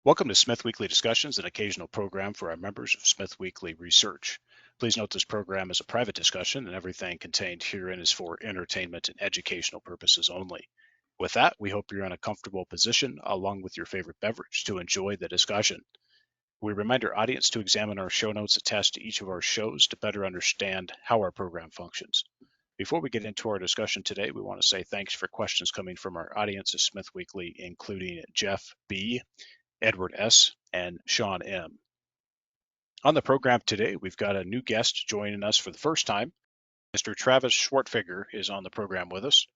Welcome to SmithWeekly Discussions, an occasional program for our members of SmithWeekly Research. Please note this program is a private discussion and everything contained herein is for entertainment and educational purposes only. With that, we hope you're in a comfortable position along with your favorite beverage to enjoy the discussion. We remind our audience to examine our show notes attached to each of our shows to better understand how our program functions. Before we get into our discussion today, we want to say thanks for questions coming from our audience of SmithWeekly, including Jeff B., Edward S., and Sean M. On the program today, we've got a new guest joining us for the first time. Mr. Travis Schwertfeger is on the program with us.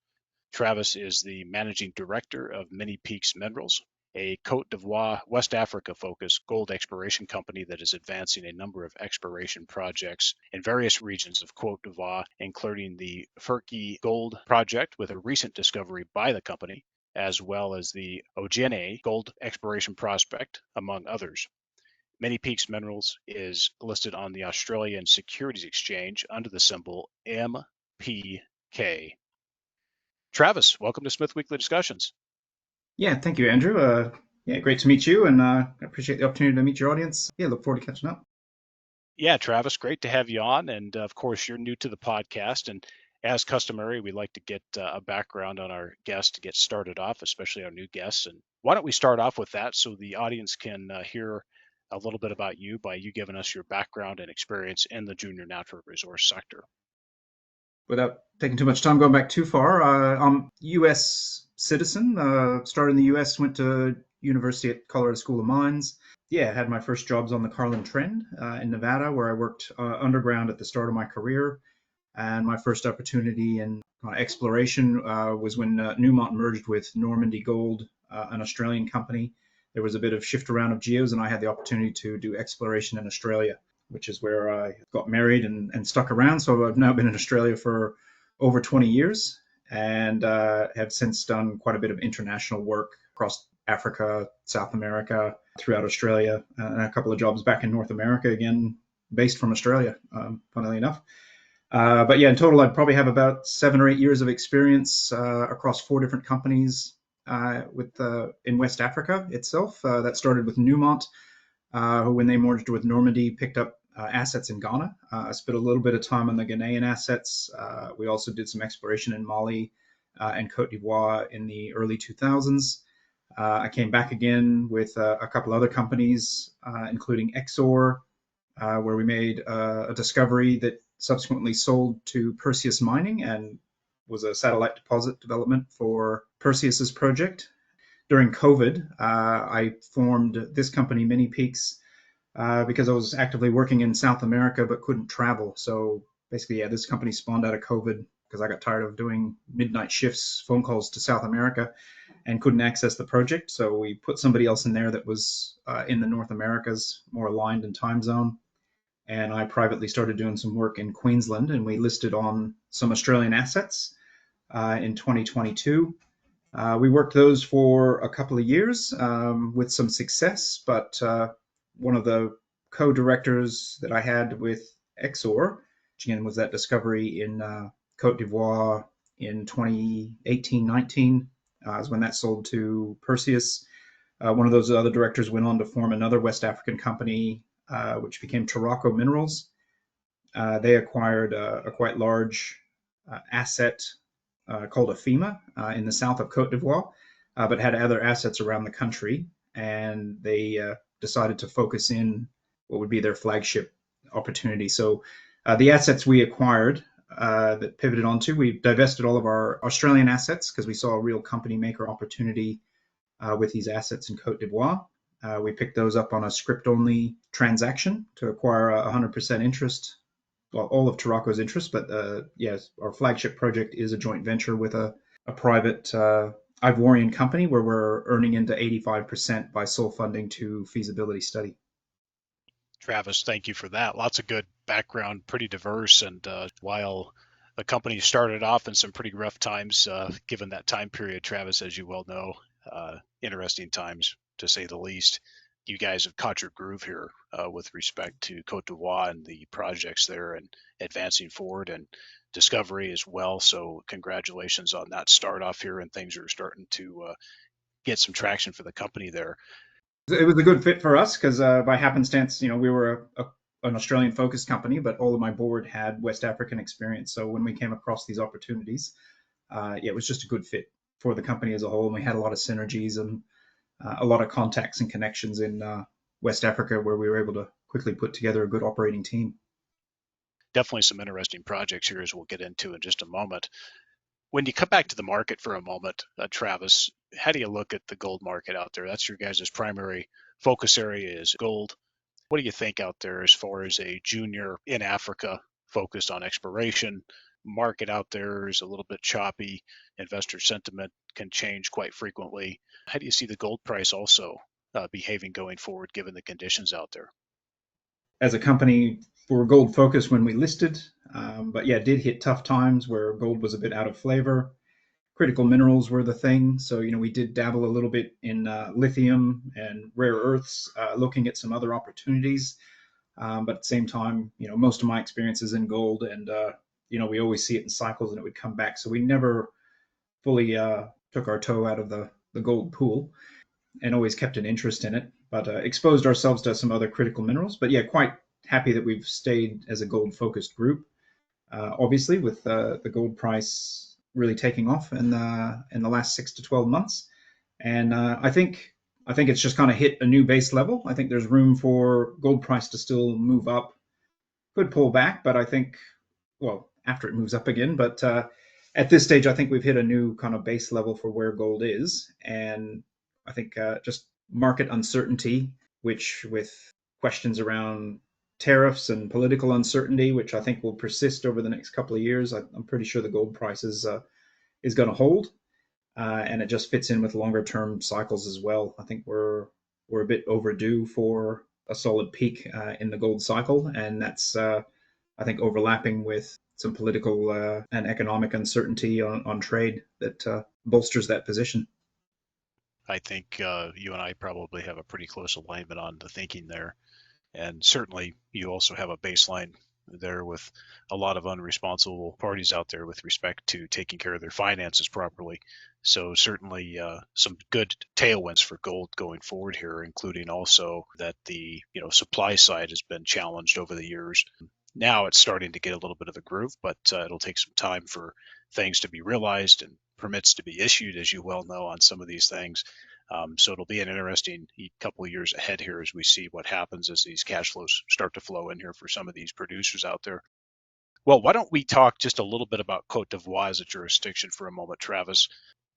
Travis is the managing director of Many Peaks Minerals, a Cote d'Ivoire, West Africa-focused gold exploration company that is advancing a number of exploration projects in various regions of Cote d'Ivoire, including the Ferké gold project with a recent discovery by the company, as well as the Odienne gold exploration prospect, among others. Many Peaks Minerals is listed on the Australian Securities Exchange under the symbol MPK. Travis, welcome to Smith Weekly Discussions. Yeah, thank you, Andrew. Great to meet you, and I appreciate the opportunity to meet your audience. Yeah, look forward to catching up. Yeah, Travis, great to have you on. And of course, you're new to the podcast. And as customary, we like to get a background on our guests to get started off, especially our new guests. And why don't we start off with that so the audience can hear a little bit about you by you giving us your background and experience in the junior natural resource sector. Without taking too much time going back too far, I'm U.S. citizen. Started in the U.S., went to university at Colorado School of Mines. Yeah, had my first jobs on the Carlin Trend in Nevada, where I worked underground at the start of my career. And my first opportunity in exploration was when Newmont merged with Normandy Gold, an Australian company. There was a bit of shift around of geos, and I had the opportunity to do exploration in Australia, which is where I got married and stuck around. So I've now been in Australia for over 20 years and have since done quite a bit of international work across Africa, South America, throughout Australia, and a couple of jobs back in North America, again, based from Australia, funnily enough. But yeah, in total, I'd probably have about 7 or 8 years of experience across 4 different companies in West Africa itself. That started with Newmont, who, when they merged with Normandy, picked up assets in Ghana. I spent a little bit of time on the Ghanaian assets. We also did some exploration in Mali and Cote d'Ivoire in the early 2000s. I came back again with a couple other companies, including Exor, where we made a discovery that subsequently sold to Perseus Mining and was a satellite deposit development for Perseus's project. During COVID, I formed this company, Many Peaks, because I was actively working in South America but couldn't travel. So basically, yeah, this company spawned out of COVID because I got tired of doing midnight shifts, phone calls to South America, and couldn't access the project. So we put somebody else in there that was in the North Americas, more aligned in time zone. And I privately started doing some work in Queensland, and we listed on some Australian assets in 2022. We worked those for a couple of years with some success, but one of the co-directors that I had with Exor, which again was that discovery in Cote d'Ivoire in 2018-19, is when that sold to Perseus. One of those other directors went on to form another West African company, which became Tarako Minerals. They acquired a quite large asset called Afema in the south of Cote d'Ivoire, but had other assets around the country. And they decided to focus in what would be their flagship opportunity. So the assets we acquired that pivoted onto, we divested all of our Australian assets because we saw a real company maker opportunity with these assets in Cote d'Ivoire. We picked those up on a script-only transaction to acquire 100% interest, well, all of Tarako's interest, but yes, our flagship project is a joint venture with a private Ivorian company where we're earning into 85% by sole funding to feasibility study. Travis, thank you for that. Lots of good background, pretty diverse. And while the company started off in some pretty rough times, given that time period, Travis, as you well know, interesting times to say the least. You guys have caught your groove here with respect to Cote d'Ivoire and the projects there and advancing forward and discovery as well. So congratulations on that start off here, and things are starting to get some traction for the company there. It was a good fit for us because by happenstance, we were an Australian focused company, but all of my board had West African experience. So when we came across these opportunities, yeah, it was just a good fit for the company as a whole. And we had a lot of synergies and a lot of contacts and connections in West Africa where we were able to quickly put together a good operating team. Definitely some interesting projects here, as we'll get into in just a moment. When you come back to the market for a moment, Travis, how do you look at the gold market out there? That's your guys' primary focus area is gold. What do you think out there as far as a junior in Africa focused on exploration? Market out there is a little bit choppy. Investor sentiment can change quite frequently. How do you see the gold price also behaving going forward given the conditions out there? As a company, we were gold focused when we listed, but yeah, did hit tough times where gold was a bit out of flavor. Critical minerals were the thing. So, we did dabble a little bit in lithium and rare earths, looking at some other opportunities. But at the same time, most of my experience is in gold, and we always see it in cycles, and it would come back. So we never fully took our toe out of the gold pool, and always kept an interest in it, but exposed ourselves to some other critical minerals. But yeah, quite happy that we've stayed as a gold focused group. Obviously, with the gold price really taking off in the last 6 to 12 months, and I think it's just kind of hit a new base level. I think there's room for gold price to still move up, could pull back, but I think, well, after it moves up again. But at this stage, I think we've hit a new kind of base level for where gold is, and I think just market uncertainty, which with questions around tariffs and political uncertainty, which I think will persist over the next couple of years. I'm pretty sure the gold price is going to hold, and it just fits in with longer term cycles as well. I think we're a bit overdue for a solid peak in the gold cycle, and that's I think overlapping with some political and economic uncertainty on trade that bolsters that position. I think you and I probably have a pretty close alignment on the thinking there. And certainly, you also have a baseline there with a lot of unresponsible parties out there with respect to taking care of their finances properly. So certainly, some good tailwinds for gold going forward here, including also that the supply side has been challenged over the years. Now it's starting to get a little bit of a groove, but it'll take some time for things to be realized and permits to be issued, as you well know, on some of these things. So it'll be an interesting couple of years ahead here as we see what happens as these cash flows start to flow in here for some of these producers out there. Well, why don't we talk just a little bit about Cote d'Ivoire as a jurisdiction for a moment, Travis?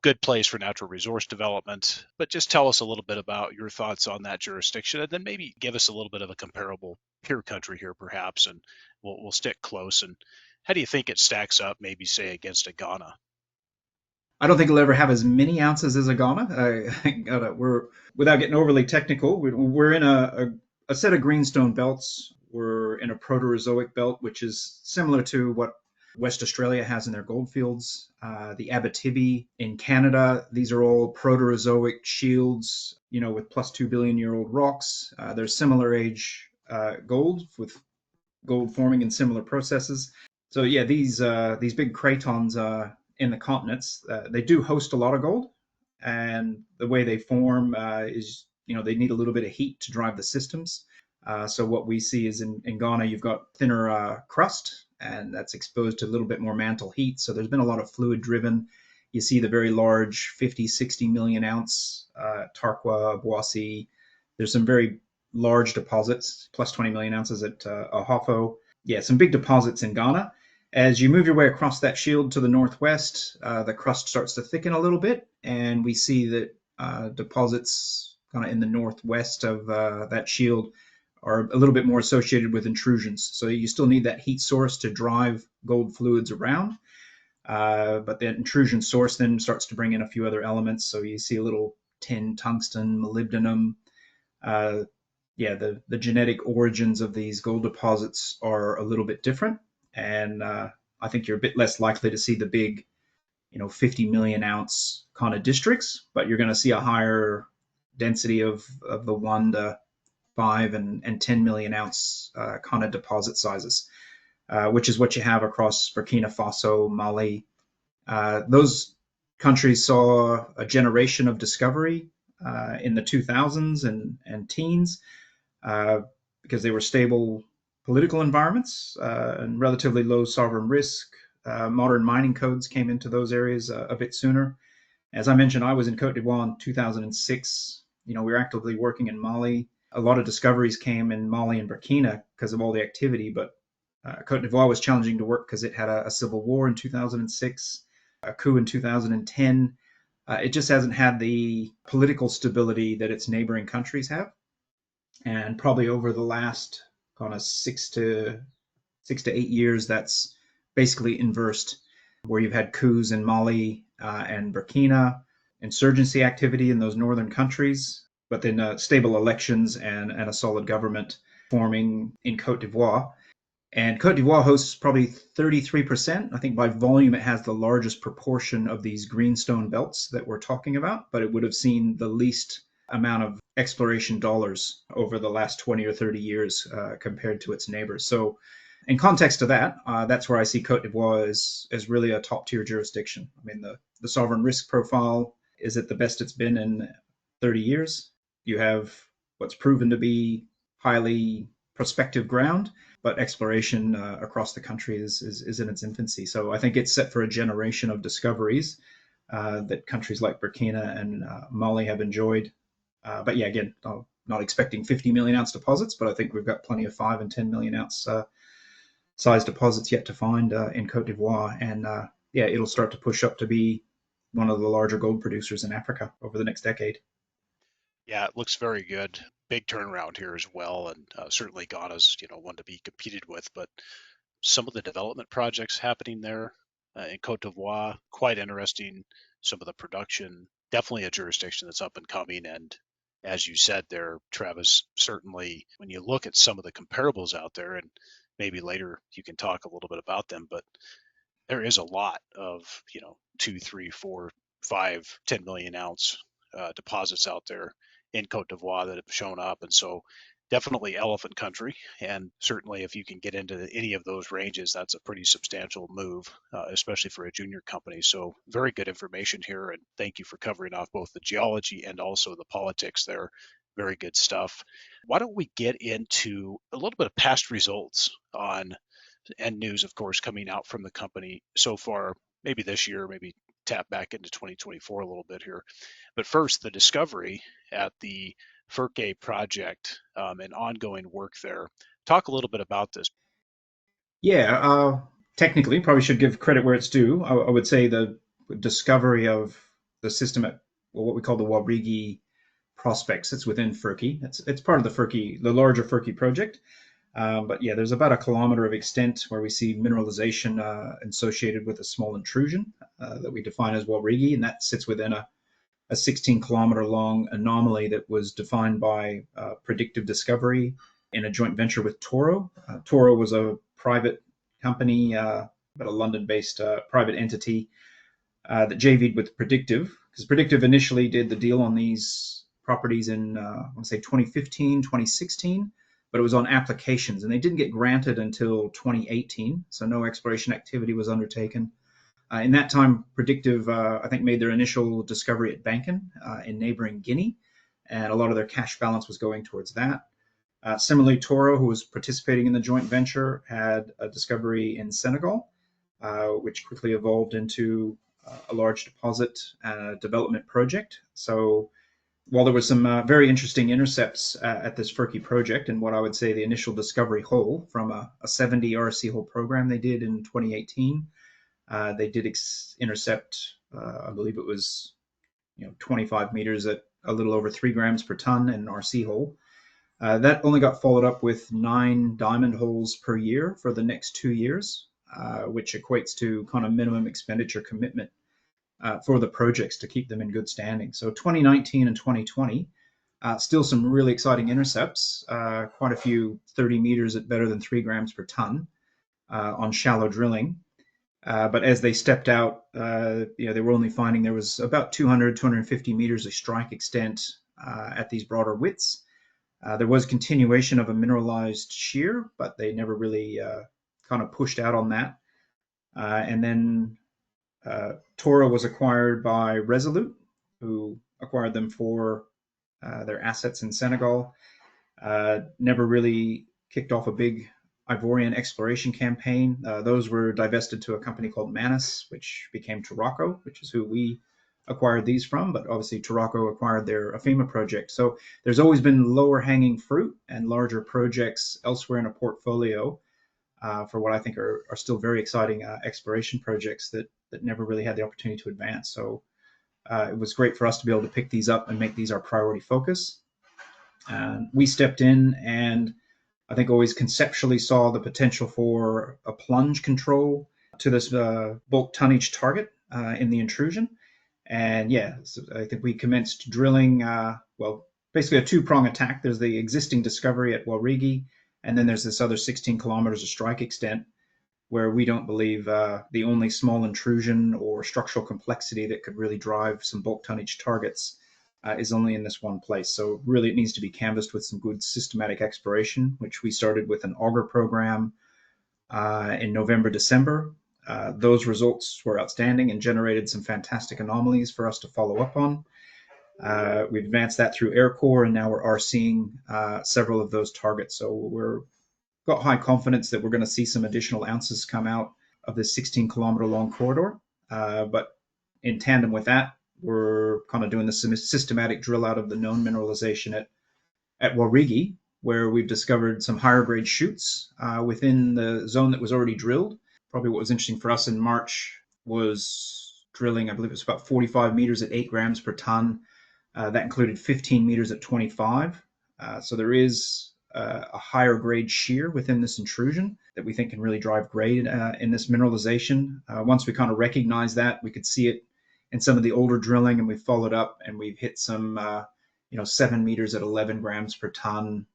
Good place for natural resource development, but just tell us a little bit about your thoughts on that jurisdiction, and then maybe give us a little bit of a comparable peer country here, perhaps, and we'll stick close. And how do you think it stacks up, maybe say against a Ghana? I don't think it'll ever have as many ounces as a Ghana. We're without getting overly technical. We're in a set of greenstone belts. We're in a Proterozoic belt, which is similar to what West Australia has in their goldfields. The Abitibi in Canada, these are all Proterozoic shields, with plus 2 billion-year-old rocks. There's similar age gold with gold forming in similar processes. So yeah, these big cratons in the continents, they do host a lot of gold, and the way they form is they need a little bit of heat to drive the systems. So what we see is in Ghana, you've got thinner crust, and that's exposed to a little bit more mantle heat. So there's been a lot of fluid driven. You see the very large 50, 60 million ounce Tarkwa, Boissy. There's some very large deposits, plus 20 million ounces at Ahafo. Yeah, some big deposits in Ghana. As you move your way across that shield to the northwest, the crust starts to thicken a little bit, and we see that deposits kind of in the northwest of that shield are a little bit more associated with intrusions. So you still need that heat source to drive gold fluids around, but the intrusion source then starts to bring in a few other elements. So you see a little tin, tungsten, molybdenum. Yeah, the genetic origins of these gold deposits are a little bit different, and I think you're a bit less likely to see the big, 50 million ounce kind of districts, but you're going to see a higher density of the 1 to 5 and 10 million ounce kind of deposit sizes, which is what you have across Burkina Faso, Mali. Those countries saw a generation of discovery in the 2000s and teens because they were stable political environments and relatively low sovereign risk. Modern mining codes came into those areas a bit sooner. As I mentioned, I was in Cote d'Ivoire in 2006. We were actively working in Mali. A lot of discoveries came in Mali and Burkina because of all the activity, but Cote d'Ivoire was challenging to work because it had a civil war in 2006, a coup in 2010. It just hasn't had the political stability that its neighboring countries have. And probably over the last kind of 6 to 8 years, that's basically inversed, where you've had coups in Mali and Burkina, insurgency activity in those northern countries, but then stable elections and a solid government forming in Cote d'Ivoire. And Cote d'Ivoire hosts probably 33%. I think by volume, it has the largest proportion of these greenstone belts that we're talking about, but it would have seen the least amount of exploration dollars over the last 20 or 30 years compared to its neighbors. So in context to that, that's where I see Cote d'Ivoire as really a top tier jurisdiction. I mean, the sovereign risk profile is at the best it's been in 30 years. You have what's proven to be highly prospective ground, but exploration across the country is in its infancy. So I think it's set for a generation of discoveries that countries like Burkina and Mali have enjoyed. But yeah, again, I'm not expecting 50 million ounce deposits, but I think we've got plenty of 5 and 10 million ounce size deposits yet to find in Cote d'Ivoire. And yeah, it'll start to push up to be one of the larger gold producers in Africa over the next decade. Yeah, it looks very good. Big turnaround here as well, and certainly Ghana's one to be competed with. But some of the development projects happening there in Cote d'Ivoire, quite interesting. Some of the production, definitely a jurisdiction that's up and coming. And as you said there, Travis, certainly when you look at some of the comparables out there, and maybe later you can talk a little bit about them, but there is a lot of 2, 3, 4, 5, 10 million ounce deposits out there in Cote d'Ivoire that have shown up. And so definitely elephant country. And certainly if you can get into any of those ranges, that's a pretty substantial move, especially for a junior company. So very good information here. And thank you for covering off both the geology and also the politics there. Very good stuff. Why don't we get into a little bit of past results on and news, of course, coming out from the company so far, maybe this year, maybe tap back into 2024 a little bit here. But first, the discovery at the Ferké project and ongoing work there. Talk a little bit about this. Yeah, technically, probably should give credit where it's due. I would say the discovery of the system at what we call the Warigi prospects. It's within Ferké. It's part of the larger Ferké project. But yeah, there's about a kilometer of extent where we see mineralization associated with a small intrusion that we define as Warigi, and that sits within a 16-kilometer long anomaly that was defined by predictive discovery in a joint venture with Toro. Toro was a private company, but a London-based private entity that JV'd with Predictive, because Predictive initially did the deal on these properties in, I want to say 2015, 2016, but it was on applications, and they didn't get granted until 2018, so no exploration activity was undertaken. In that time, Predictive, I think, made their initial discovery at Bankan in neighboring Guinea, and a lot of their cash balance was going towards that. Similarly, Toro, who was participating in the joint venture, had a discovery in Senegal, which quickly evolved into a large deposit and a development project. So while there was some very interesting intercepts at this Ferké project, and what I would say the initial discovery hole from a 70 RC hole program they did in 2018, they did intercept, I believe it was 25 meters at a little over 3 grams per ton in an RC hole. That only got followed up with 9 diamond holes per year for the next 2 years, which equates to kind of minimum expenditure commitment for the projects to keep them in good standing. So 2019 and 2020, still some really exciting intercepts, quite a few 30 meters at better than 3 grams per ton on shallow drilling. But as they stepped out, they were only finding there was about 200, 250 meters of strike extent at these broader widths. There was continuation of a mineralized shear, but they never really kind of pushed out on that. And then Toro was acquired by Resolute, who acquired them for their assets in Senegal. Never really kicked off a big Ivorian exploration campaign. Those were divested to a company called Manus, which became Turaco, which is who we acquired these from. But obviously, Turaco acquired their Afema project. So there's always been lower hanging fruit and larger projects elsewhere in a portfolio for what I think are still very exciting exploration projects that never really had the opportunity to advance. So it was great for us to be able to pick these up and make these our priority focus. We stepped in and I think always conceptually saw the potential for a plunge control to this bulk tonnage target in the intrusion. And yeah, so I think we commenced drilling, basically a two-prong attack. There's the existing discovery at Warigi, and then there's this other 16 kilometers of strike extent where we don't believe the only small intrusion or structural complexity that could really drive some bulk tonnage targets is only in this one place. So really it needs to be canvassed with some good systematic exploration, which we started with an auger program in November, December. Those results were outstanding and generated some fantastic anomalies for us to follow up on. We've advanced that through air core, and now we're RCing several of those targets. So we're got high confidence that we're going to see some additional ounces come out of this 16-kilometer long corridor. But in tandem with that, we're kind of doing the systematic drill out of the known mineralization at Warigi, where we've discovered some higher grade shoots within the zone that was already drilled. Probably what was interesting for us in March was drilling, I believe it was about 45 meters at 8 grams per ton. That included 15 meters at 25. So there is a higher grade shear within this intrusion that we think can really drive grade in this mineralization. Once we kind of recognize that, we could see it in some of the older drilling, and we've followed up and we've hit some 7 meters at 11 grams per ton,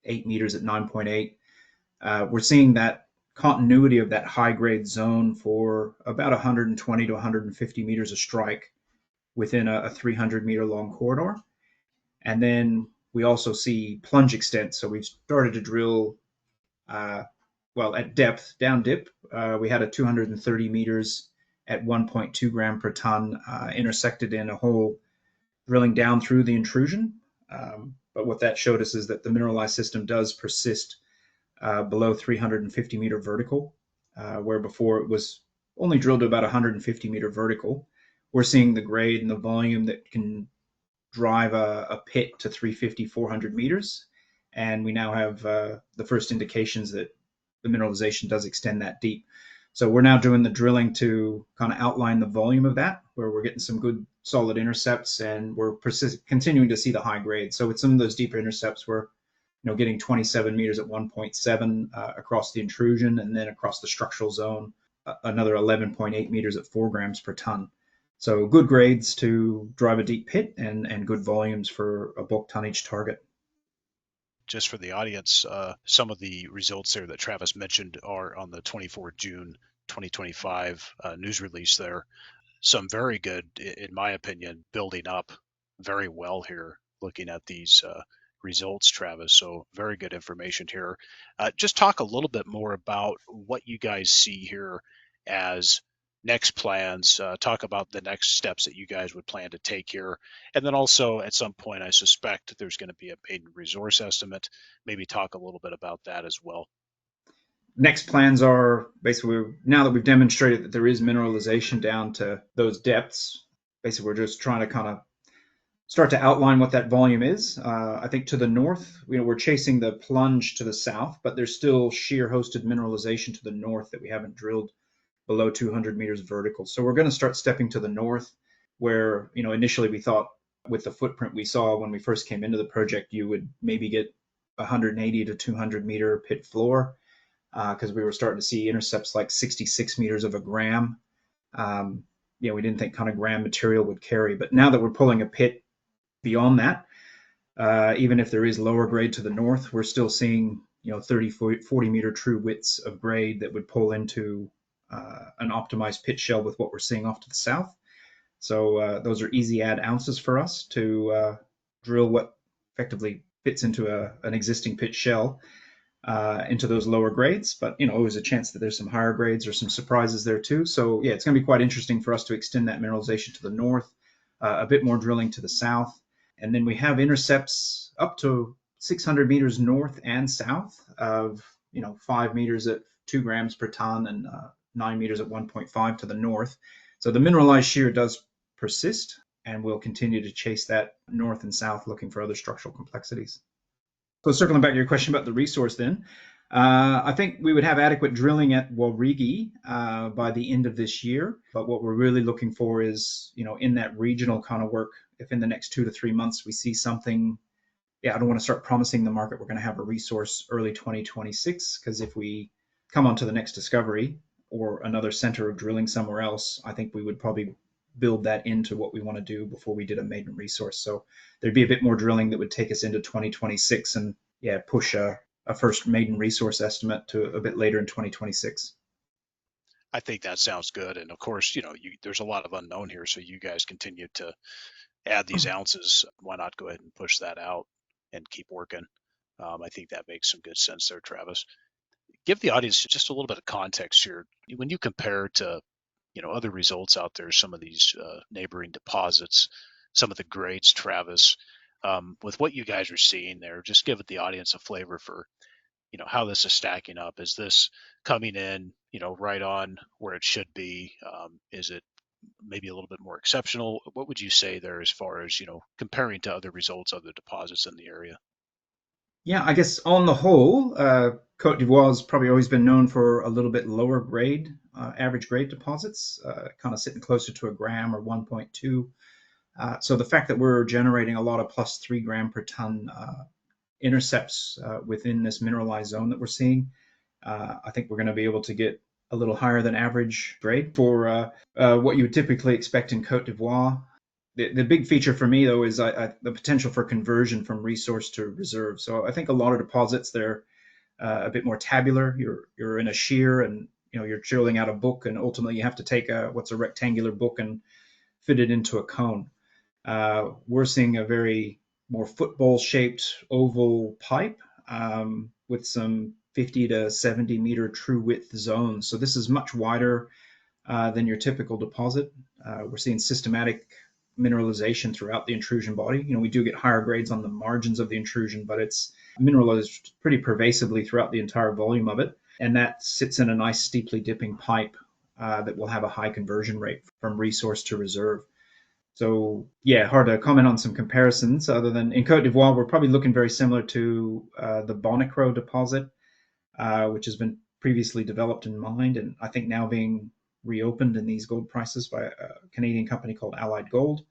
8 meters at 9.8. We're seeing that continuity of that high grade zone for about 120 to 150 meters of strike within a 300 meter long corridor. And then we also see plunge extent. So we've started to drill, at depth, down dip. We had a 230 meters at 1.2 gram per ton intersected in a hole drilling down through the intrusion. But what that showed us is that the mineralized system does persist below 350 meter vertical, where before it was only drilled to about 150 meter vertical. We're seeing the grade and the volume that can drive a pit to 350, 400 meters. And we now have the first indications that the mineralization does extend that deep. So we're now doing the drilling to kind of outline the volume of that, where we're getting some good solid intercepts, and we're continuing to see the high grade. So with some of those deeper intercepts, we're getting 27 meters at 1.7 across the intrusion, and then across the structural zone, another 11.8 meters at 4 grams per ton. So good grades to drive a deep pit and good volumes for a bulk tonnage target. Just for the audience, some of the results there that Travis mentioned are on the 24 June 2025 news release there. Some very good, in my opinion, building up very well here, looking at these results, Travis. So very good information here. Just talk a little bit more about what you guys see here as next plans. Talk about the next steps that you guys would plan to take here. And then also at some point, I suspect there's going to be a maiden resource estimate. Maybe talk a little bit about that as well. Next plans are basically, now that we've demonstrated that there is mineralization down to those depths, basically we're just trying to kind of start to outline what that volume is. I think to the north, we're chasing the plunge to the south, but there's still shear hosted mineralization to the north that we haven't drilled below 200 meters vertical. So we're going to start stepping to the north, where initially we thought with the footprint we saw when we first came into the project, you would maybe get 180 to 200 meter pit floor, because we were starting to see intercepts like 66 meters of a gram. We didn't think kind of gram material would carry, but now that we're pulling a pit beyond that, even if there is lower grade to the north, we're still seeing 30, 40 meter true widths of grade that would pull into an optimized pit shell with what we're seeing off to the south. So those are easy add ounces for us to drill what effectively fits into an existing pit shell into those lower grades. But always a chance that there's some higher grades or some surprises there too. So yeah, it's going to be quite interesting for us to extend that mineralization to the north, a bit more drilling to the south. And then we have intercepts up to 600 meters north and south of, 5 meters at 2 grams per ton and 9 meters at 1.5 to the north. So the mineralized shear does persist, and we'll continue to chase that north and south looking for other structural complexities. So circling back to your question about the resource then, I think we would have adequate drilling at Warigi by the end of this year. But what we're really looking for is, in that regional kind of work, if in the next 2 to 3 months we see something, I don't want to start promising the market we're going to have a resource early 2026, because if we come onto the next discovery or another center of drilling somewhere else, I think we would probably build that into what we want to do before we did a maiden resource. So there'd be a bit more drilling that would take us into 2026 and push a first maiden resource estimate to a bit later in 2026. I think that sounds good. And of course, there's a lot of unknown here. So you guys continue to add these ounces. Why not go ahead and push that out and keep working? I think that makes some good sense there, Travis. Give the audience just a little bit of context here. When you compare to other results out there, some of these neighboring deposits, some of the grades, Travis, with what you guys are seeing there, just give the audience a flavor for how this is stacking up. Is this coming in right on where it should be? Is it maybe a little bit more exceptional? What would you say there as far as comparing to other results, other deposits in the area? Yeah, I guess on the whole, Cote d'Ivoire has probably always been known for a little bit lower grade, average grade deposits, kind of sitting closer to a gram or 1.2. So the fact that we're generating a lot of plus 3 gram per ton intercepts within this mineralized zone that we're seeing, I think we're going to be able to get a little higher than average grade for what you would typically expect in Cote d'Ivoire. The big feature for me, though, is the potential for conversion from resource to reserve. So I think a lot of deposits, they're a bit more tabular. You're in a shear, and you're drilling out a book, and ultimately you have to take what's a rectangular book and fit it into a cone. We're seeing a very more football-shaped oval pipe with some 50 to 70 meter true width zones. So this is much wider than your typical deposit. We're seeing systematic mineralization throughout the intrusion body. We do get higher grades on the margins of the intrusion, but it's mineralized pretty pervasively throughout the entire volume of it. And that sits in a nice steeply dipping pipe that will have a high conversion rate from resource to reserve. So hard to comment on some comparisons other than in Cote d'Ivoire, we're probably looking very similar to the Bonikro deposit, which has been previously developed and mined, and I think now being reopened in these gold prices by a Canadian company called Allied Gold.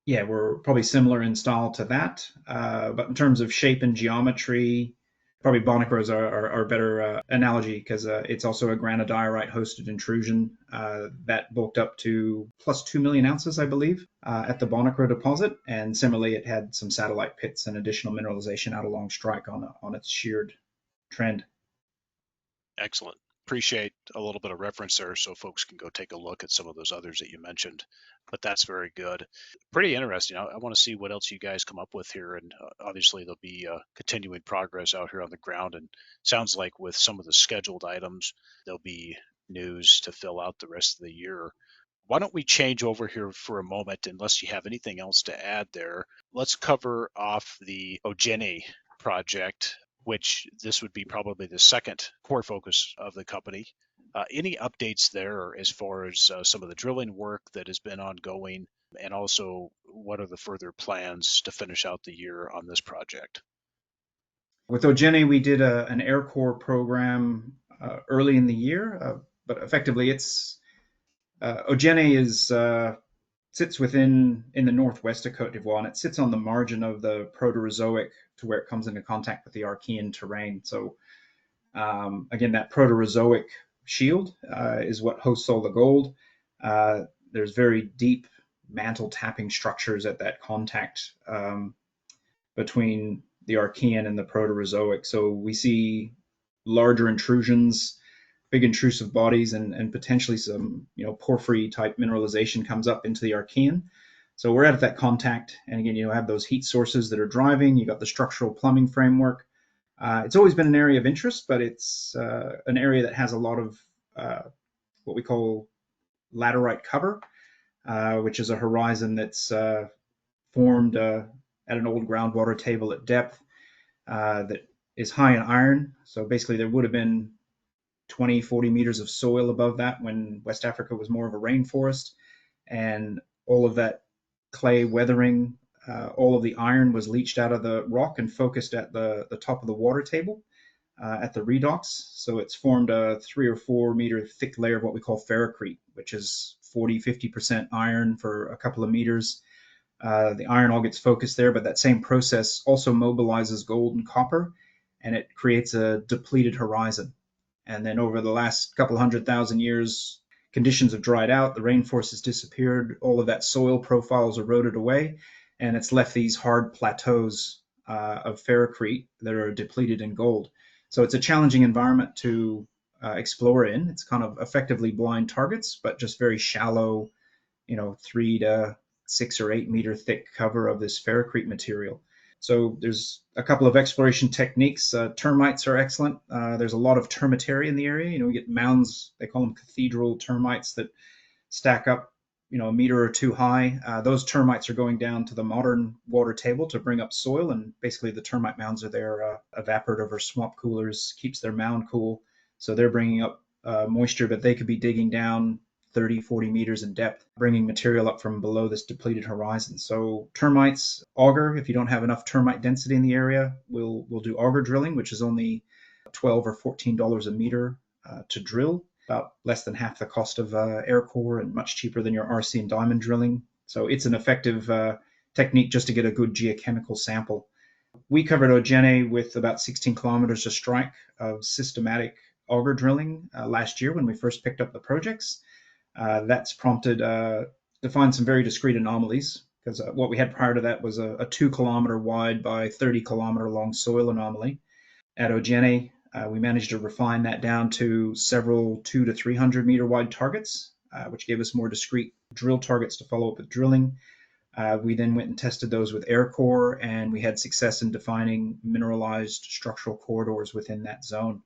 We're probably similar in style to that, but in terms of shape and geometry, probably Bonikros are a better analogy, because it's also a granodiorite hosted intrusion that bulked up to plus 2 million ounces, I believe, at the Bonikro deposit, and similarly it had some satellite pits and additional mineralization out along strike on its sheared trend. Excellent. Appreciate a little bit of reference there so folks can go take a look at some of those others that you mentioned. But that's very good. Pretty interesting. I want to see what else you guys come up with here. And obviously, there'll be continuing progress out here on the ground. And sounds like with some of the scheduled items, there'll be news to fill out the rest of the year. Why don't we change over here for a moment, unless you have anything else to add there? Let's cover off the Ojene project, which this would be probably the second core focus of the company. Any updates there as far as some of the drilling work that has been ongoing, and also what are the further plans to finish out the year on this project? With Ojene, we did an air core program early in the year, but effectively Ojene sits in the northwest of Cote d'Ivoire, and it sits on the margin of the Proterozoic to where it comes into contact with the Archean terrain. So again, that Proterozoic shield is what hosts all the gold. There's very deep mantle tapping structures at that contact between the Archean and the Proterozoic. So we see larger intrusions, big intrusive bodies, and potentially some porphyry type mineralization comes up into the Archean. So we're at that contact, and again, you have those heat sources that are driving. You got the structural plumbing framework. It's always been an area of interest, but it's an area that has a lot of what we call laterite cover, which is a horizon that's formed at an old groundwater table at depth that is high in iron. So basically, there would have been 20, 40 meters of soil above that when West Africa was more of a rainforest. And all of that clay weathering, all of the iron was leached out of the rock and focused at the top of the water table at the redox. So it's formed a 3 or 4 meter thick layer of what we call ferrocrete, which is 40, 50% iron for a couple of meters. The iron all gets focused there, but that same process also mobilizes gold and copper, and it creates a depleted horizon. And then over the last couple 100,000 years, conditions have dried out, the rainforest has disappeared, all of that soil profile is eroded away, and it's left these hard plateaus of ferrocrete that are depleted in gold. So it's a challenging environment to explore in. It's kind of effectively blind targets, but just very shallow, 3 to 6 or 8 meter thick cover of this ferrocrete material. So there's a couple of exploration techniques. Termites are excellent. There's a lot of termitaria in the area. We get mounds, they call them cathedral termites, that stack up, a meter or two high. Those termites are going down to the modern water table to bring up soil, and basically the termite mounds are there evaporative or swamp coolers, keeps their mound cool. So they're bringing up moisture, but they could be digging down 30, 40 meters in depth, bringing material up from below this depleted horizon. So termites, auger, if you don't have enough termite density in the area, we'll do auger drilling, which is only $12 or $14 a meter to drill, about less than half the cost of air core and much cheaper than your RC and diamond drilling. So it's an effective technique just to get a good geochemical sample. We covered Odienne with about 16 kilometers of strike of systematic auger drilling last year when we first picked up the projects. That's prompted to find some very discrete anomalies, because what we had prior to that was a 2 kilometer wide by 30 kilometer long soil anomaly. At Odienne, we managed to refine that down to several 200 to 300 meter wide targets, which gave us more discrete drill targets to follow up with drilling. We then went and tested those with air core, and we had success in defining mineralized structural corridors within that zone.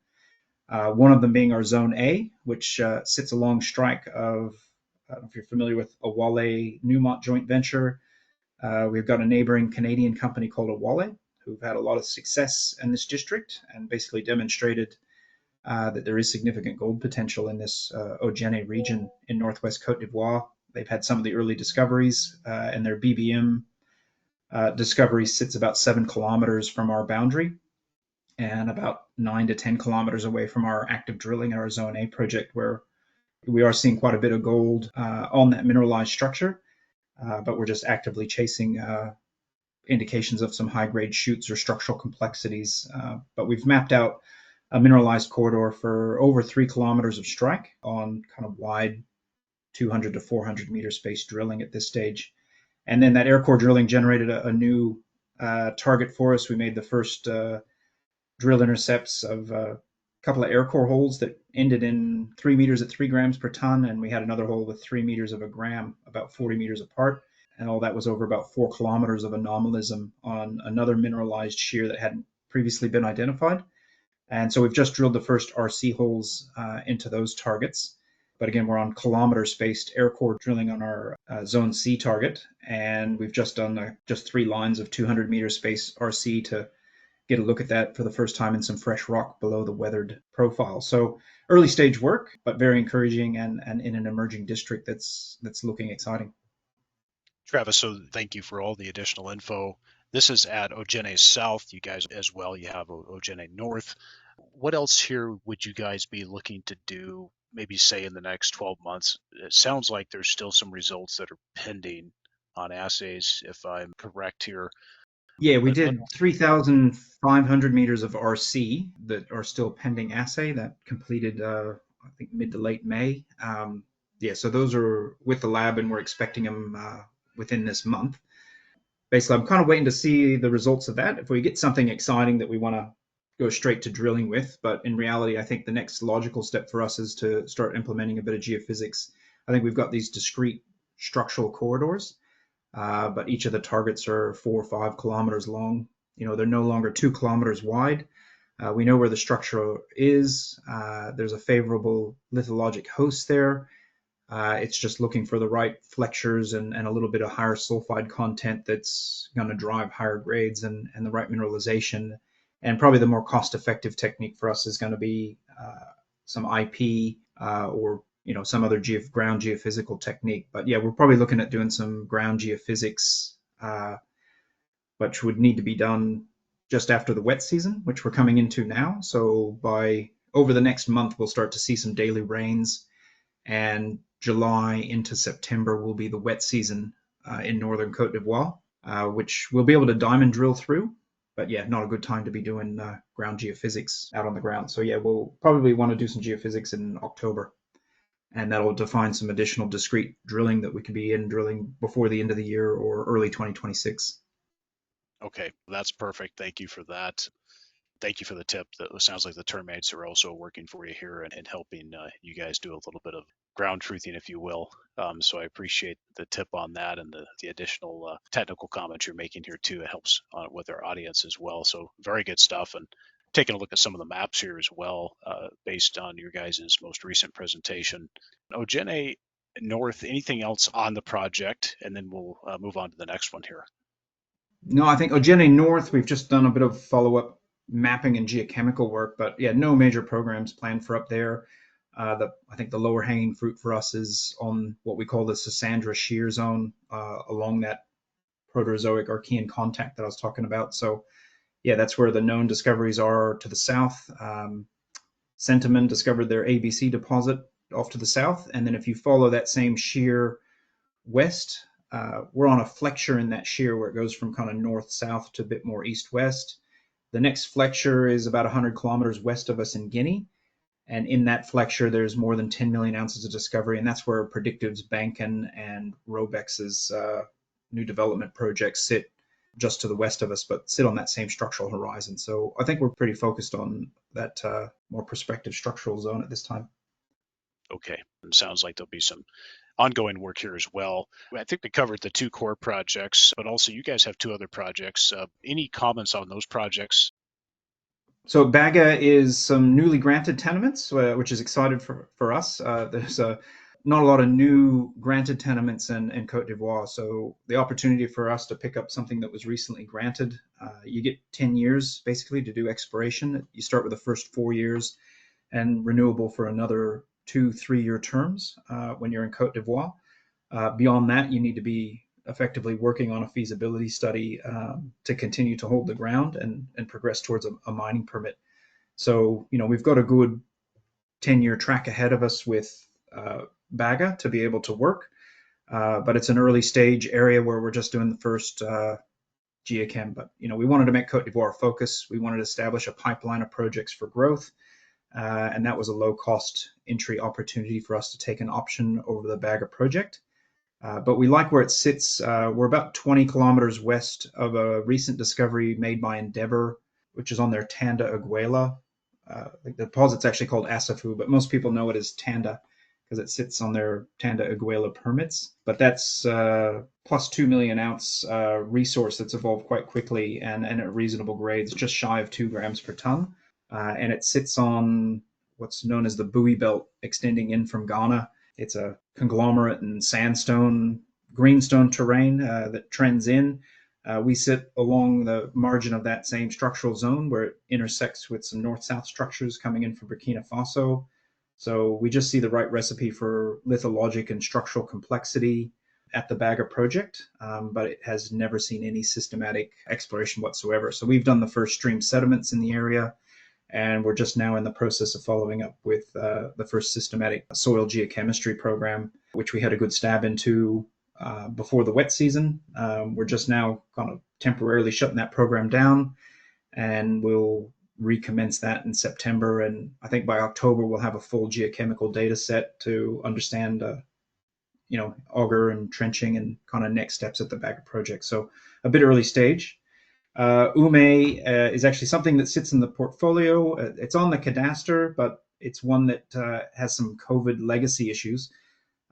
One of them being our Zone A, which sits along strike of, I don't know if you're familiar with Oume Newmont joint venture. We've got a neighboring Canadian company called Oume, who've had a lot of success in this district and basically demonstrated that there is significant gold potential in this Ojene region in northwest Cote d'Ivoire. They've had some of the early discoveries, and their BBM discovery sits about 7 kilometers from our boundary and about 9 to 10 kilometers away from our active drilling at our Zone A project, where we are seeing quite a bit of gold on that mineralized structure, but we're just actively chasing indications of some high-grade shoots or structural complexities. But we've mapped out a mineralized corridor for over 3 kilometers of strike on kind of wide 200 to 400 meter space drilling at this stage. And then that air core drilling generated a new target for us. We made the first drill intercepts of a couple of air core holes that ended in 3 meters at 3 grams per ton, and we had another hole with 3 meters of a gram, about 40 meters apart. And all that was over about 4 kilometers of anomalism on another mineralized shear that hadn't previously been identified. And so we've just drilled the first RC holes into those targets. But again, we're on kilometer-spaced air core drilling on our Zone C target, and we've just done just 3 lines of 200 meter space RC to get a look at that for the first time in some fresh rock below the weathered profile. So early stage work, but very encouraging, and in an emerging district that's looking exciting. Travis, so thank you for all the additional info. This is at Ojene South. You guys as well, you have Ojene North. What else here would you guys be looking to do, maybe say in the next 12 months? It sounds like there's still some results that are pending on assays, if I'm correct here. Yeah, we But what did 3,500 meters of RC that are still pending assay that completed, I think, mid to late May. Yeah, so those are with the lab, and we're expecting them within this month. Basically, I'm kind of waiting to see the results of that. If we get something exciting that we want to go straight to drilling with, but in reality, I think the next logical step for us is to start implementing a bit of geophysics. I think we've got these discrete structural corridors, but each of the targets are 4 or 5 kilometers long. They're no longer 2 kilometers wide. We know where the structure is. There's a favorable lithologic host there. It's just looking for the right flexures and a little bit of higher sulfide content that's going to drive higher grades and the right mineralization. And probably the more cost-effective technique for us is going to be some IP or some other ground geophysical technique. But yeah, we're probably looking at doing some ground geophysics, which would need to be done just after the wet season, which we're coming into now. So by over the next month, we'll start to see some daily rains, and July into September will be the wet season in northern Cote d'Ivoire, which we'll be able to diamond drill through. But yeah, not a good time to be doing ground geophysics out on the ground. So yeah, we'll probably want to do some geophysics in October, and that'll define some additional discrete drilling that we could be in drilling before the end of the year or early 2026. Okay, that's perfect. Thank you for that. Thank you for the tip. That sounds like the termites are also working for you here and helping you guys do a little bit of ground truthing, if you will. So I appreciate the tip on that and the additional technical comments you're making here too. It helps with our audience as well. So very good stuff. And taking a look at some of the maps here as well, based on your guys' most recent presentation. Ojene North, anything else on the project? And then we'll move on to the next one here. No, I think Odienne North, we've just done a bit of follow-up mapping and geochemical work, but yeah, no major programs planned for up there. I think the lower hanging fruit for us is on what we call the Sassandra shear zone along that Proterozoic Archean contact that I was talking about. So yeah, that's where the known discoveries are to the south. Centamin discovered their ABC deposit off to the south, and then if you follow that same shear west, we're on a flexure in that shear where it goes from kind of north-south to a bit more east-west. The next flexure is about 100 kilometers west of us in Guinea. And in that flexure, there's more than 10 million ounces of discovery. And that's where Predictive's Banken and Robex's new development projects sit just to the west of us, but sit on that same structural horizon. So I think we're pretty focused on that more prospective structural zone at this time. Okay. It sounds like there'll be some ongoing work here as well. I think we covered the two core projects, but also you guys have two other projects. Any comments on those projects? So Baga is some newly granted tenements, which is excited for us. There's not a lot of new granted tenements in Cote d'Ivoire, so the opportunity for us to pick up something that was recently granted, you get 10 years basically to do exploration. You start with the first 4 years and renewable for another 2-3 year terms when you're in Cote d'Ivoire. Beyond that, you need to be effectively working on a feasibility study to continue to hold the ground and progress towards a mining permit. So, we've got a good 10-year track ahead of us with Baga to be able to work, but it's an early stage area where we're just doing the first geochem. But, we wanted to make Cote d'Ivoire focus. We wanted to establish a pipeline of projects for growth. And that was a low cost entry opportunity for us to take an option over the Baga project. But we like where it sits. We're about 20 kilometers west of a recent discovery made by Endeavour, which is on their Tanda Aguela. The deposit's actually called Asafu, but most people know it as Tanda because it sits on their Tanda Aguela permits. But that's plus 2 million ounce resource that's evolved quite quickly and at reasonable grades, just shy of 2 grams per ton. And it sits on what's known as the Bowie Belt extending in from Ghana. It's a conglomerate and sandstone, greenstone terrain that trends in. We sit along the margin of that same structural zone where it intersects with some north-south structures coming in from Burkina Faso. So we just see the right recipe for lithologic and structural complexity at the Baga project, but it has never seen any systematic exploration whatsoever. So we've done the first stream sediments in the area, and we're just now in the process of following up with the first systematic soil geochemistry program, which we had a good stab into before the wet season. We're just now kind of temporarily shutting that program down, and we'll recommence that in September. And I think by October, we'll have a full geochemical data set to understand, auger and trenching and kind of next steps at the Baga project. So a bit early stage. Umeay is actually something that sits in the portfolio. It's on the cadastre, but it's one that has some COVID legacy issues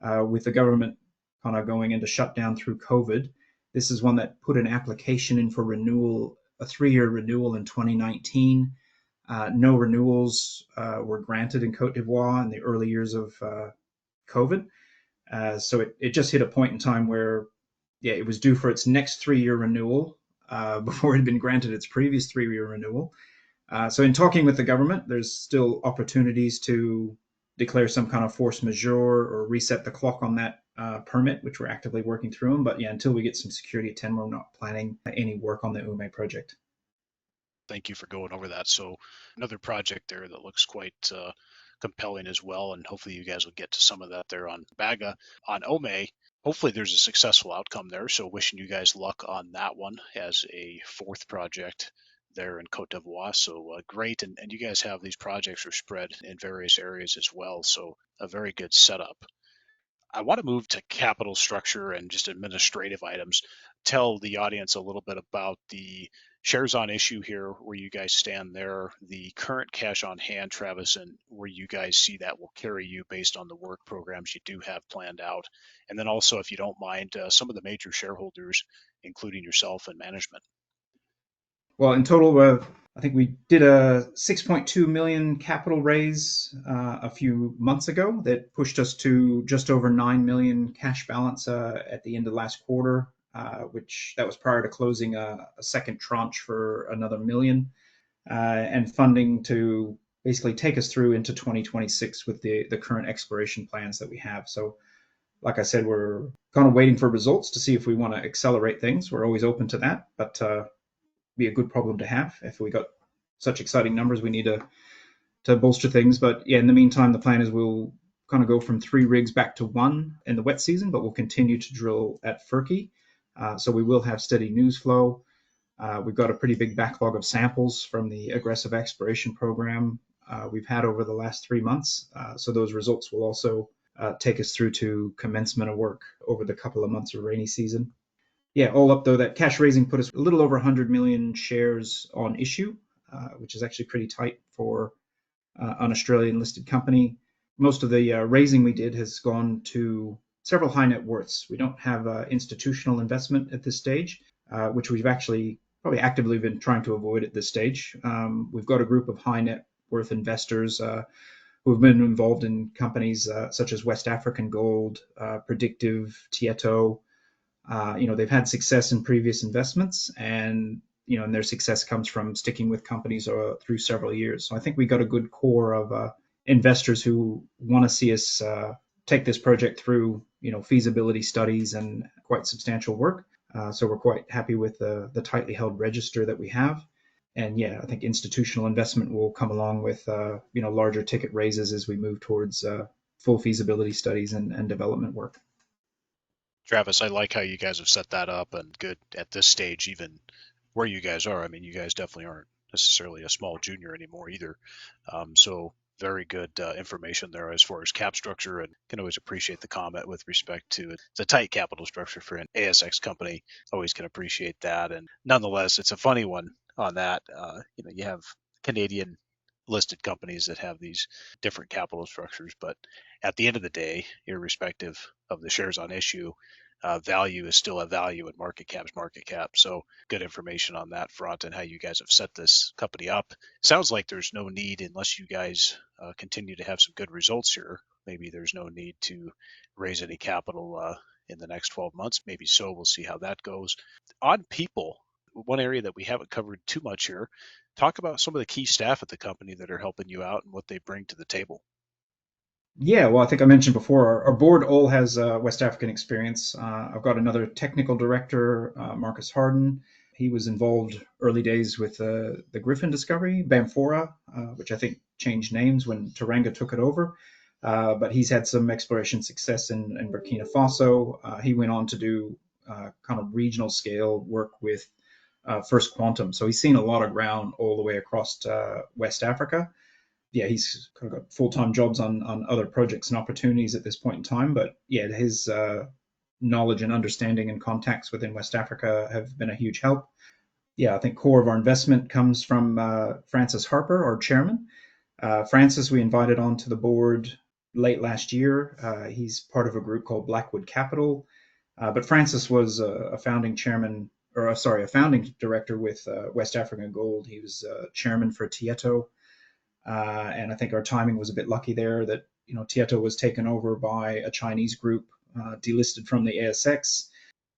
with the government kind of going into shutdown through COVID. This is one that put an application in for renewal, a 3-year renewal in 2019. No renewals were granted in Cote d'Ivoire in the early years of COVID. So it just hit a point in time where, yeah, it was due for its next 3-year renewal before it had been granted its previous 3-year renewal. So in talking with the government, there's still opportunities to declare some kind of force majeure or reset the clock on that permit, which we're actively working through them. But yeah, until we get some security at 10, we're not planning any work on the Ume project. Thank you for going over that. So another project there that looks quite compelling as well, and hopefully you guys will get to some of that there on Baga on Oumé. Hopefully there's a successful outcome there. So wishing you guys luck on that one as a fourth project there in Cote d'Ivoire. So great, and you guys have these projects are spread in various areas as well. So a very good setup. I want to move to capital structure and just administrative items. Tell the audience a little bit about the shares on issue here, where you guys stand there, the current cash on hand, Travis, and where you guys see that will carry you based on the work programs you do have planned out. And then also, if you don't mind, some of the major shareholders, including yourself and management. Well, in total, I think we did a 6.2 million capital raise a few months ago that pushed us to just over 9 million cash balance at the end of last quarter, which that was prior to closing a second tranche for another million, and funding to basically take us through into 2026 with the current exploration plans that we have. So, like I said, we're kind of waiting for results to see if we want to accelerate things. We're always open to that, but be a good problem to have. If we got such exciting numbers, we need to bolster things. But yeah, in the meantime, the plan is we'll kind of go from 3 rigs back to 1 in the wet season, but we'll continue to drill at Ferké. So we will have steady news flow. We've got a pretty big backlog of samples from the aggressive exploration program we've had over the last 3 months. So those results will also take us through to commencement of work over the couple of months of rainy season. Yeah, all up though, that cash raising put us a little over 100 million shares on issue, which is actually pretty tight for an Australian listed company. Most of the raising we did has gone to several high net worths. We don't have institutional investment at this stage, which we've actually probably actively been trying to avoid at this stage. We've got a group of high net worth investors who have been involved in companies such as West African Gold, Predictive, Tieto. They've had success in previous investments, and and their success comes from sticking with companies through several years. So I think we got a good core of investors who want to see us take this project through, feasibility studies and quite substantial work. So we're quite happy with the tightly held register that we have. And yeah, I think institutional investment will come along with larger ticket raises as we move towards full feasibility studies and development work. Travis, I like how you guys have set that up, and good at this stage, even where you guys are. I mean, you guys definitely aren't necessarily a small junior anymore either. So very good information there as far as cap structure, and can always appreciate the comment with respect to it's a tight capital structure for an ASX company. Always can appreciate that, and nonetheless, it's a funny one on that. You have Canadian listed companies that have these different capital structures, but at the end of the day, irrespective of the shares on issue, value is still a value and market cap's market cap. So good information on that front and how you guys have set this company up. Sounds like there's no need, unless you guys continue to have some good results here. Maybe there's no need to raise any capital in the next 12 months. Maybe so. We'll see how that goes. On people, one area that we haven't covered too much here. Talk about some of the key staff at the company that are helping you out and what they bring to the table. Yeah, well, I think I mentioned before, our board all has West African experience. I've got another technical director, Marcus Harden. He was involved early days with the Griffin discovery, Bamfora, which I think changed names when Teranga took it over. But he's had some exploration success in Burkina Faso. He went on to do kind of regional scale work with First Quantum. So he's seen a lot of ground all the way across West Africa. Yeah, he's kind of got full-time jobs on other projects and opportunities at this point in time. But yeah, his knowledge and understanding and contacts within West Africa have been a huge help. Yeah, I think core of our investment comes from Francis Harper, our chairman. Francis, we invited onto the board late last year. He's part of a group called Blackwood Capital. But Francis was a founding chairman, or sorry, a founding director with West African Gold. He was chairman for Tieto. And I think our timing was a bit lucky there that, Tieto was taken over by a Chinese group delisted from the ASX.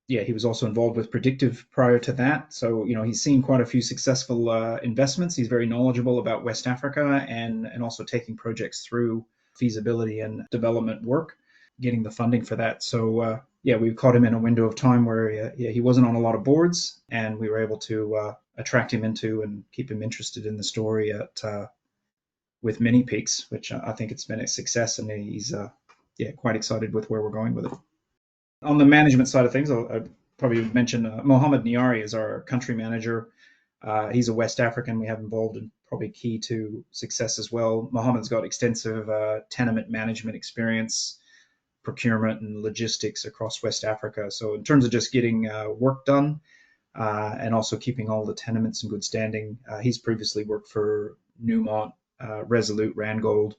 Yeah, he was also involved with Predictive prior to that. So, he's seen quite a few successful investments. He's very knowledgeable about West Africa and also taking projects through feasibility and development work, getting the funding for that. So, yeah, we caught him in a window of time where he wasn't on a lot of boards, and we were able to attract him into and keep him interested in the story with Mini Peaks, which I think it's been a success, and he's quite excited with where we're going with it. On the management side of things, I'll probably mention Mohamed Niari is our country manager. He's a West African we have involved and probably key to success as well. Mohamed's got extensive tenement management experience, procurement and logistics across West Africa. So in terms of just getting work done and also keeping all the tenements in good standing, he's previously worked for Newmont, Resolute, Randgold.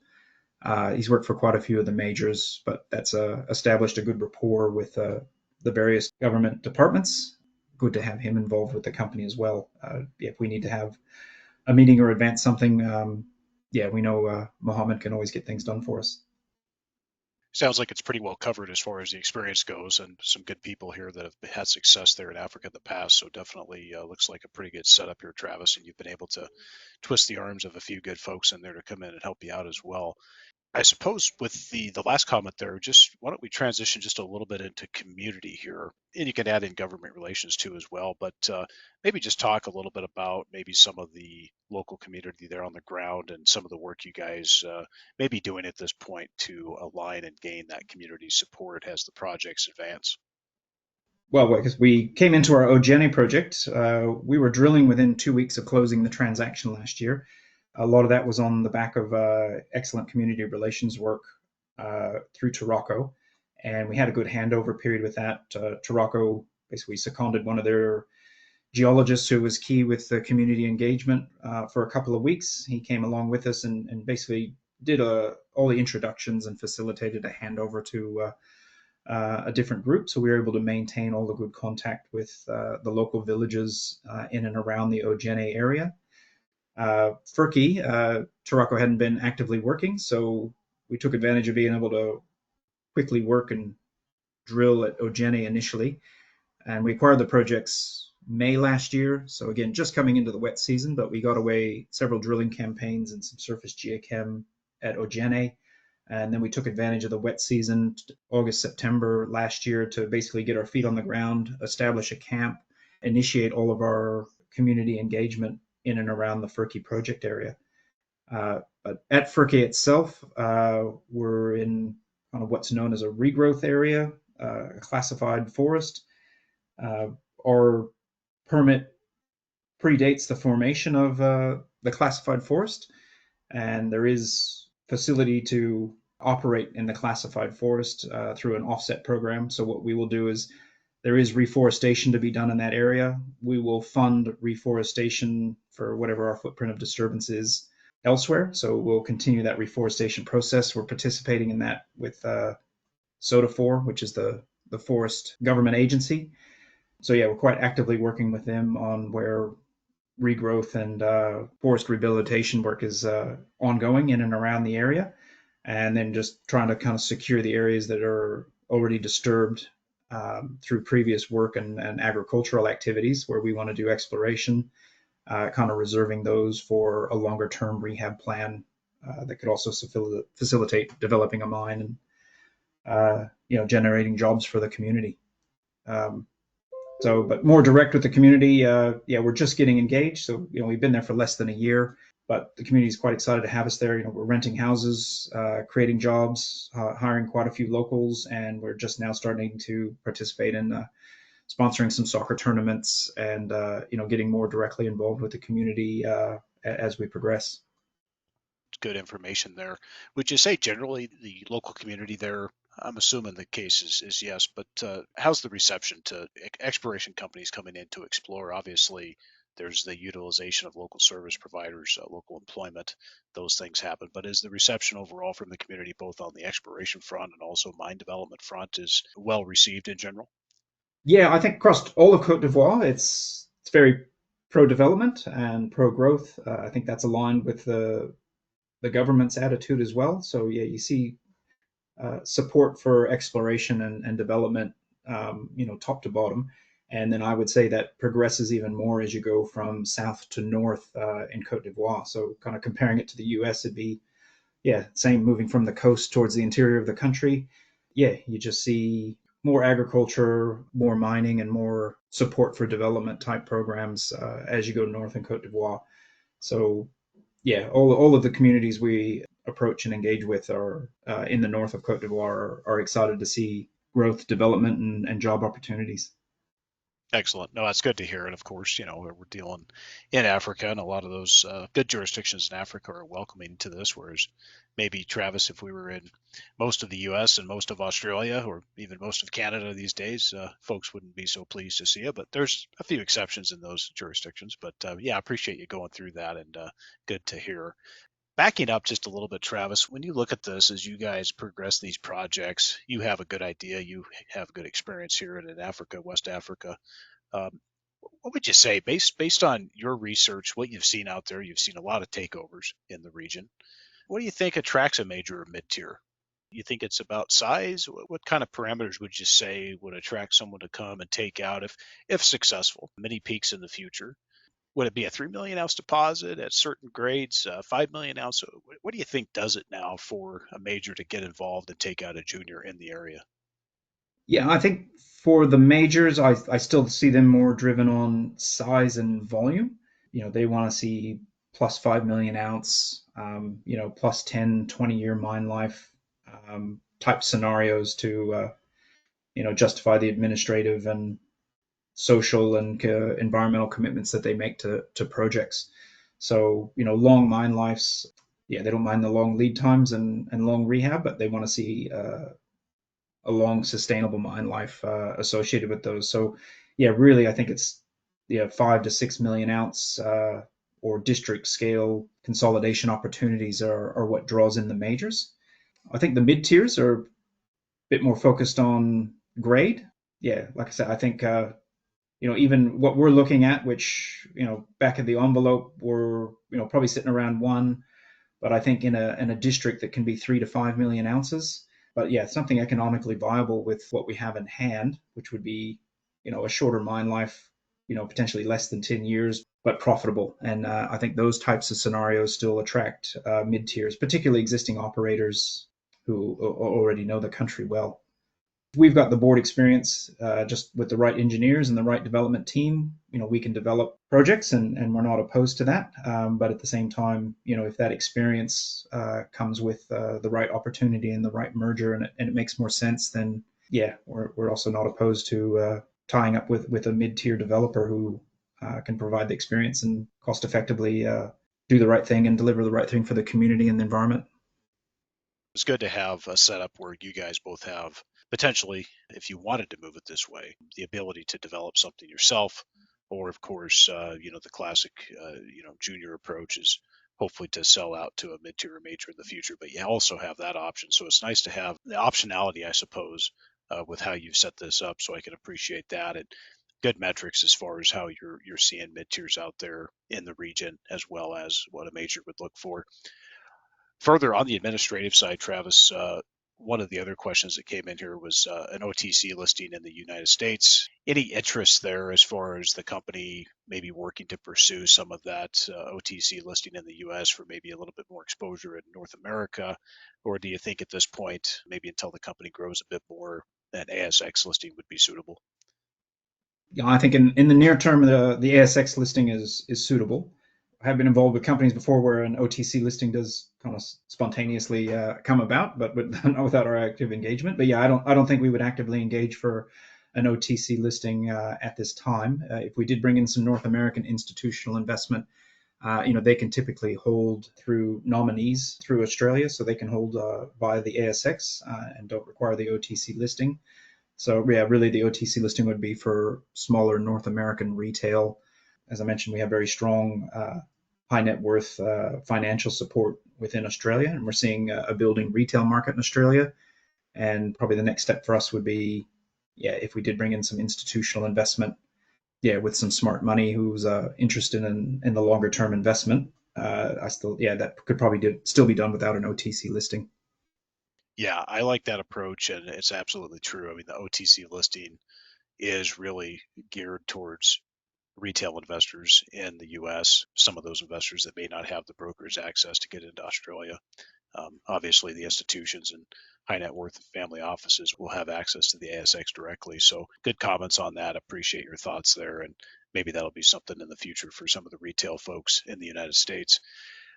He's worked for quite a few of the majors, but that's established a good rapport with the various government departments. Good to have him involved with the company as well. If we need to have a meeting or advance something, we know Mohamed can always get things done for us. Sounds like it's pretty well covered as far as the experience goes, and some good people here that have had success there in Africa in the past. So definitely looks like a pretty good setup here, Travis, and you've been able to twist the arms of a few good folks in there to come in and help you out as well. I suppose with the last comment there, just why don't we transition just a little bit into community here, and you can add in government relations too as well. But maybe just talk a little bit about maybe some of the local community there on the ground and some of the work you guys may be doing at this point to align and gain that community support as the projects advance. Well, because we came into our Odienne project, we were drilling within 2 weeks of closing the transaction last year. A lot of that was on the back of excellent community relations work through Tarocco, and we had a good handover period with that. Tarocco basically seconded one of their geologists who was key with the community engagement for a couple of weeks. He came along with us and basically did all the introductions and facilitated a handover to a different group. So we were able to maintain all the good contact with the local villages in and around the Ojene area. Ferké, Tarocco hadn't been actively working, so we took advantage of being able to quickly work and drill at Ojene initially. And we acquired the projects May last year. So again, just coming into the wet season, but we got away several drilling campaigns and some surface geochem at Ojene. And then we took advantage of the wet season, August, September last year, to basically get our feet on the ground, establish a camp, initiate all of our community engagement in and around the Ferké project area. But at Ferké itself, we're in kind of what's known as a regrowth area, a classified forest. Our permit predates the formation of the classified forest, and there is facility to operate in the classified forest through an offset program. So what we will do is there is reforestation to be done in that area. We will fund reforestation for whatever our footprint of disturbance is elsewhere. So we'll continue that reforestation process. We're participating in that with SODA4, which is the forest government agency. So yeah, we're quite actively working with them on where regrowth and forest rehabilitation work is ongoing in and around the area, and then just trying to kind of secure the areas that are already disturbed through previous work and agricultural activities where we want to do exploration, kind of reserving those for a longer term rehab plan that could also facilitate developing a mine and generating jobs for the community. But more direct with the community, we're just getting engaged. So, we've been there for less than a year, but the community is quite excited to have us there. We're renting houses, creating jobs, hiring quite a few locals, and we're just now starting to participate in sponsoring some soccer tournaments and, getting more directly involved with the community as we progress. Good information there. Would you say generally the local community there, I'm assuming the case is yes, but how's the reception to exploration companies coming in to explore? Obviously, there's the utilization of local service providers, local employment, those things happen. But is the reception overall from the community, both on the exploration front and also mine development front, is well received in general? Yeah, I think across all of Cote d'Ivoire, it's very pro-development and pro-growth. I think that's aligned with the government's attitude as well. So yeah, you see support for exploration and development, top to bottom. And then I would say that progresses even more as you go from south to north in Cote d'Ivoire. So kind of comparing it to the US, it'd be, yeah, same moving from the coast towards the interior of the country. Yeah, you just see more agriculture, more mining, and more support for development type programs as you go north in Cote d'Ivoire. So yeah, all of the communities we approach and engage with are in the north of Cote d'Ivoire are excited to see growth, development, and job opportunities. Excellent. No, that's good to hear. And of course, we're dealing in Africa, and a lot of those good jurisdictions in Africa are welcoming to this. Whereas maybe, Travis, if we were in most of the U.S. and most of Australia, or even most of Canada these days, folks wouldn't be so pleased to see it. But there's a few exceptions in those jurisdictions. But yeah, I appreciate you going through that, and good to hear. Backing up just a little bit, Travis, when you look at this as you guys progress these projects, you have a good idea, you have good experience here in Africa, West Africa. Um, what would you say, based on your research, what you've seen out there? You've seen a lot of takeovers in the region. What do you think attracts a major or mid tier? You think it's about size? What kind of parameters would you say would attract someone to come and take out if successful? Many peaks in the future. Would it be a 3 million ounce deposit at certain grades, 5 million ounce? What do you think does it now for a major to get involved and take out a junior in the area? Yeah, I think for the majors, I still see them more driven on size and volume. They want to see plus 5 million ounce, plus 10, 20-year mine life type scenarios to, justify the administrative and social and environmental commitments that they make to projects. So, long mine lives, yeah, they don't mind the long lead times and long rehab, but they want to see a long sustainable mine life associated with those. So yeah, really, I think it's 5 to 6 million ounce or district scale consolidation opportunities are what draws in the majors. I think the mid tiers are a bit more focused on grade. Yeah, like I said, I think even what we're looking at, which back of the envelope, we're probably sitting around one, but I think in a district that can be 3 to 5 million ounces. But yeah, something economically viable with what we have in hand, which would be a shorter mine life, potentially less than 10 years, but profitable. And I think those types of scenarios still attract mid tiers, particularly existing operators who already know the country well. We've got the board experience just with the right engineers and the right development team. We can develop projects and we're not opposed to that. But at the same time, if that experience comes with the right opportunity and the right merger and it makes more sense, then yeah, we're also not opposed to tying up with a mid-tier developer who can provide the experience and cost effectively do the right thing and deliver the right thing for the community and the environment. It's good to have a setup where you guys both have potentially, if you wanted to move it this way, the ability to develop something yourself, or of course, the classic, junior approach is hopefully to sell out to a mid-tier or major in the future. But you also have that option, so it's nice to have the optionality, I suppose, with how you've set this up. So I can appreciate that, and good metrics as far as how you're seeing mid-tiers out there in the region, as well as what a major would look for. Further on the administrative side, Travis, one of the other questions that came in here was an OTC listing in the United States. Any interest there as far as the company maybe working to pursue some of that OTC listing in the US for maybe a little bit more exposure in North America? Or do you think at this point, maybe until the company grows a bit more, an ASX listing would be suitable? Yeah, I think in the near term, the ASX listing is suitable. I have been involved with companies before where an OTC listing does kind of spontaneously come about, but not without our active engagement. But yeah, I don't think we would actively engage for an OTC listing at this time. If we did bring in some North American institutional investment, they can typically hold through nominees through Australia, so they can hold via the ASX and don't require the OTC listing. So yeah, really the OTC listing would be for smaller North American retail. As I mentioned, we have very strong high net worth financial support within Australia, and we're seeing a building retail market in Australia. And probably the next step for us would be, yeah, if we did bring in some institutional investment, yeah, with some smart money who's interested in the longer term investment. That could probably still be done without an OTC listing. Yeah, I like that approach, and it's absolutely true. I mean, the OTC listing is really geared towards retail investors in the US, some of those investors that may not have the broker's access to get into Australia. Obviously, the institutions and high net worth family offices will have access to the ASX directly. So, good comments on that. Appreciate your thoughts there. And maybe that'll be something in the future for some of the retail folks in the United States.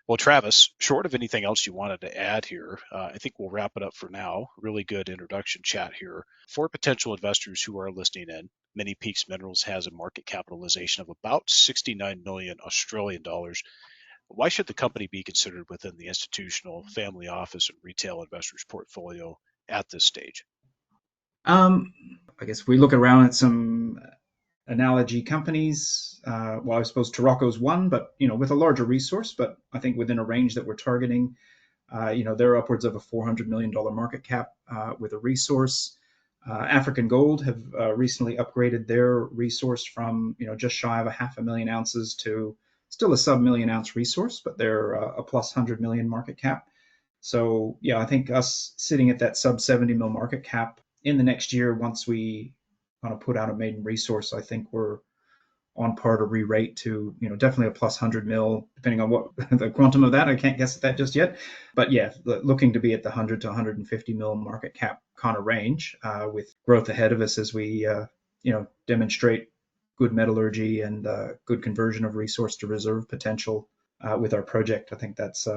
Well, Travis, short of anything else you wanted to add here, I think we'll wrap it up for now. Really good introduction chat here. For potential investors who are listening in, Many Peaks Minerals has a market capitalization of about 69 million Australian dollars. Why should the company be considered within the institutional, family office, and retail investors' portfolio at this stage? Um, I guess we look around at some analogy companies. Well, I suppose Tarocco's one, but with a larger resource. But I think within a range that we're targeting, they're upwards of a $400 million market cap with a resource. African Gold have recently upgraded their resource from just shy of a 500,000 ounces to still a sub-million ounce resource, but they're a plus 100 million market cap. So yeah, I think us sitting at that sub 70 mil market cap in the next year, once we kind of put out a maiden resource, I think we're on par to re-rate to definitely a plus 100 mil, depending on what the quantum of that. I can't guess at that just yet, but yeah, looking to be at the 100 to 150 mil market cap kind of range, with growth ahead of us as we demonstrate good metallurgy and good conversion of resource to reserve potential with our project. I think that's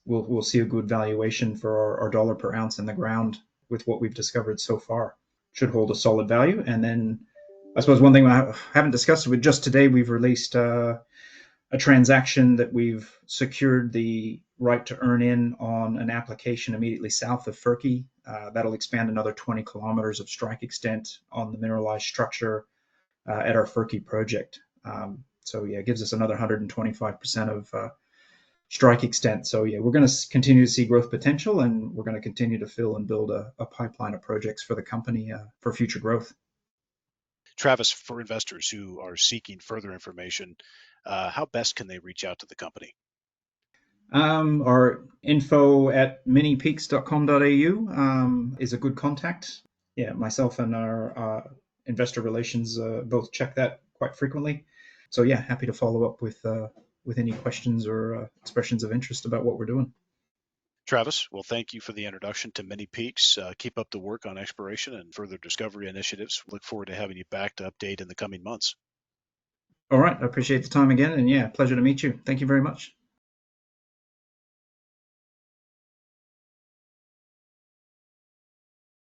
we'll see a good valuation for our dollar per ounce in the ground with what we've discovered so far. Should hold a solid value. And then I suppose one thing I haven't discussed with just today, we've released a transaction that we've secured the right to earn in on an application immediately south of Ferké. That'll expand another 20 kilometers of strike extent on the mineralized structure at our Ferké project. So yeah, it gives us another 125% of strike extent. So yeah, we're going to continue to see growth potential, and we're going to continue to fill and build a pipeline of projects for the company for future growth. Travis, for investors who are seeking further information, how best can they reach out to the company? Our info at minipeaks.com.au is a good contact. Yeah, myself and our investor relations both check that quite frequently. So yeah, happy to follow up with any questions or expressions of interest about what we're doing. Travis, well, thank you for the introduction to Many Peaks. Keep up the work on exploration and further discovery initiatives. Look forward to having you back to update in the coming months. All right, I appreciate the time again, and yeah, pleasure to meet you. Thank you very much.